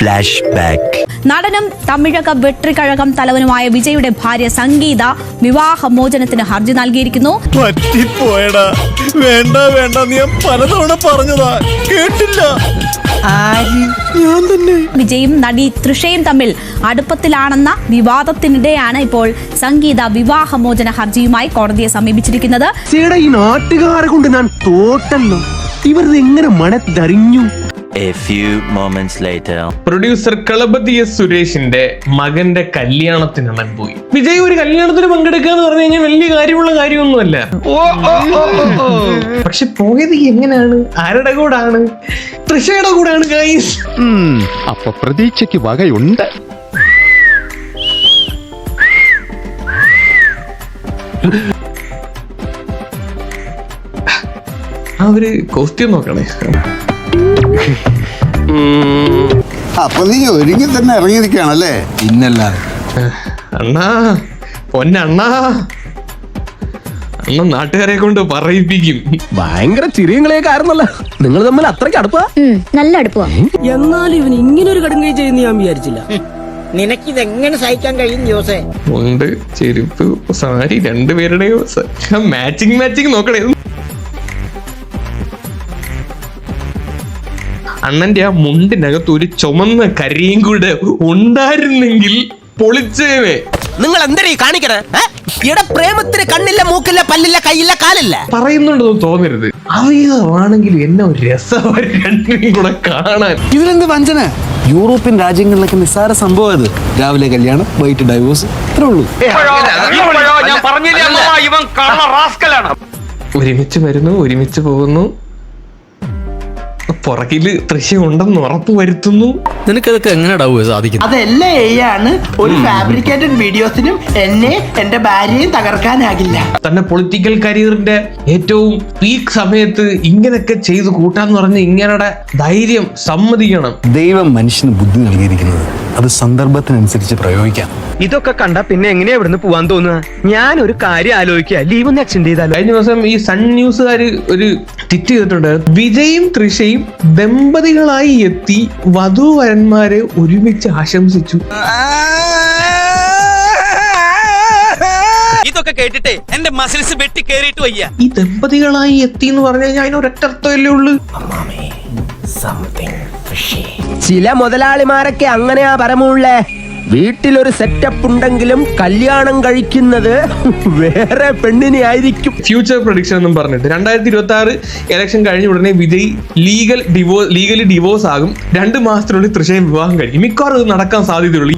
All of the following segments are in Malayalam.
Flash back. നടനും തമിഴക വെട്രിക്കഴകം തലവനുമായ വിജയുടെ ഭാര്യ സംഗീത വിവാഹമോചനത്തിന് ഹർജി നൽകിയിരിക്കുന്നു. പറ്റിപ്പോയടാ, വേണ്ട വേണ്ട, നീ പലതവണ പറഞ്ഞതാ, കേട്ടില്ല. ഞാൻ തന്നെ. വിജയും നടി തൃഷയും തമ്മിൽ അടുപ്പത്തിലാണെന്ന വിവാദത്തിനിടെയാണ് ഇപ്പോൾ സംഗീത വിവാഹമോചന ഹർജിയുമായി കോടതിയെ സമീപിച്ചിരിക്കുന്നത്. ഈ നാട്ടുകാരെ കൊണ്ട് ഞാൻ തോട്ടല്ലോ, ഇവർ എങ്ങനെ മണത്തറിഞ്ഞു? A few moments later. Producer Kalapathi S സുരേഷിന്റെ മകന്റെ കല്യാണത്തിനാണ് പോയി. വിജയ് ഒരു കല്യാണത്തിന് പങ്കെടുക്കുക എന്ന് പറഞ്ഞു കഴിഞ്ഞാൽ വലിയ കാര്യമുള്ള കാര്യമൊന്നുമല്ല. പക്ഷെ പോയത് എങ്ങനെയാണ്, ആരുടെ കൂടാണ്? തൃഷയുടെ കൂടാണ് ഗൈസ്. അപ്പൊ പ്രതീക്ഷയ്ക്ക് വകയുണ്ട്. ആ ഒരു കോസ്റ്റ്യൂം നോക്കണേ. അപ്പൊ നീ ഒരുങ്ങി തന്നെ ഇറങ്ങിയിരിക്കുകയാണല്ലേ? പിന്നല്ലാതെ. അണ്ണാ, പൊന്നണ്ണാ, അണ്ണ നാട്ടുകാരെ കൊണ്ട് പറയിപ്പിക്കും. ഭയങ്കര ചിരിയങ്ങളെയൊക്കെ ആയിരുന്നല്ലോ നിങ്ങൾ തമ്മിൽ, അത്രയ്ക്ക് അടുപ്പാ? നല്ല അടുപ്പാ. എന്നാലും ഇവൻ ഇങ്ങനെ ഒരു കടുങ്കൈ ചെയ്യുന്ന ഞാൻ വിചാരിച്ചില്ല. നിനക്കിതെങ്ങനെ സഹിക്കാൻ കഴിയും ജോസേ? മുണ്ട്, ചെരുപ്പ്, സാരി, രണ്ടുപേരുടെയോ മാച്ചിങ് നോക്കണേ. അണ്ണന്റെ ആ മുണ്ടിനകത്ത് ഒരു ചുമന്ന കരിയും കൂടെ ഉണ്ടായിരുന്നെങ്കിൽ പൊളിച്ചേനെ. നിങ്ങൾ എന്താ കാണിക്കണേ? ഇവിടെ പ്രേമത്തിന് കണ്ണില്ല, മൂക്കില്ല, പല്ലില്ല, കൈയില്ല, കാലില്ല പറയുന്നുണ്ടെന്ന് തോന്നരുത്. അവയവാണെങ്കിലും എന്നെ ഒരു രസമാണ് രണ്ടിനും കൂടെ കാണാൻ. ഇതിലെന്ത് വഞ്ചന? യൂറോപ്യൻ രാജ്യങ്ങളിലൊക്കെ നിസ്സാര സംഭവം ഇത്. രാവിലെ കല്യാണം, വൈകിട്ട് ഡൈവോഴ്സ്, ഇത്രേ ഉള്ളൂ. ഒരുമിച്ച് വരുന്നു, ഒരുമിച്ച് പോകുന്നു, പുറകില് തൃശ്ശൂണ്ടെന്ന് ഉറപ്പ് വരുത്തുന്നു. നിനക്കതൊക്കെ എങ്ങനെയാ സാധിക്കുന്നത്? അതെല്ലാം എയാണ്. ഒരു ഫാബ്രിക്കേറ്റഡ് വീഡിയോസിനും എന്നെ എന്റെ ഭാര്യയും തകർക്കാനാകില്ല. തന്നെ പൊളിറ്റിക്കൽ കരിയറിന്റെ ഏറ്റവും പീക്ക് സമയത്ത് ഇങ്ങനെയൊക്കെ ചെയ്ത് കൂട്ടാന്ന് പറഞ്ഞ് ഇങ്ങനെ ധൈര്യം സമ്മതിക്കണം. ദൈവം മനുഷ്യന് ബുദ്ധി നൽകിയിരിക്കുന്നത് അത് സന്ദർഭത്തിനനുസരിച്ച് പ്രയോഗിക്കാം. ഇതൊക്കെ കണ്ട പിന്നെ എങ്ങനെയാ ഇവിടുന്ന് പോവാൻ തോന്നുക? ഞാൻ ഒരു കാര്യം ആലോചിക്കുക, ലീവ് ഒന്ന് എക്സ്റ്റെൻഡ് ചെയ്താലോ? കഴിഞ്ഞ ദിവസം ഈ സൺ ന്യൂസുകാര് ഒരു ട്വീറ്റ് ചെയ്തിട്ടുണ്ട്. വിജയും തൃഷയും ദമ്പതികളായി എത്തി വധൂവരന്മാരെ ഒരുമിച്ച് ആശംസിച്ചു. ഇതൊക്കെ കേട്ടിട്ടേ എന്റെ മസിൽസ് വെട്ടി കേറിയിട്ട് വയ്യ. ഈ ദമ്പതികളായി എത്തി എന്ന് പറഞ്ഞു കഴിഞ്ഞാൽ അതിനൊരൊറ്റ അർത്ഥമല്ലേ ഉള്ളു. ചില മുതലാളിമാരൊക്കെ അങ്ങനെയാ പരമുള്ളേ. വീട്ടിലൊരു സെറ്റപ്പ് ഉണ്ടെങ്കിലും കല്യാണം കഴിക്കുന്നത് വേറെ പെണ്ണിനെ ആയിരിക്കും. ഫ്യൂച്ചർ പ്രഡിക്ഷൻ എന്നും പറഞ്ഞിട്ട് 2026 ഇലക്ഷൻ കഴിഞ്ഞ ഉടനെ വിജയ് ലീഗലി ഡിവോഴ്സ് ആകും. 2 മാസത്തിനുള്ളിൽ തൃശ്ശയും വിവാഹം കഴിക്കും. മിക്കവാറും ഇത് നടക്കാൻ സാധ്യതയുള്ളൂ.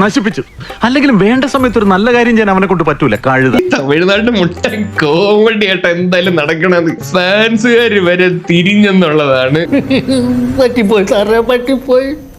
നശിപ്പിച്ചു. അല്ലെങ്കിലും വേണ്ട സമയത്ത് ഒരു നല്ല കാര്യം ചെയ്യാൻ അവനെ കൊണ്ട് പറ്റൂല. കഴുത തമിഴ്നാട് മുട്ട കോമഡി ആയിട്ട് എന്തായാലും നടക്കണത്. ഫാൻസുകാർ വരെ തിരിഞ്ഞെന്നുള്ളതാണ്. പറ്റിപ്പോയി സാറേ, പറ്റിപ്പോയി.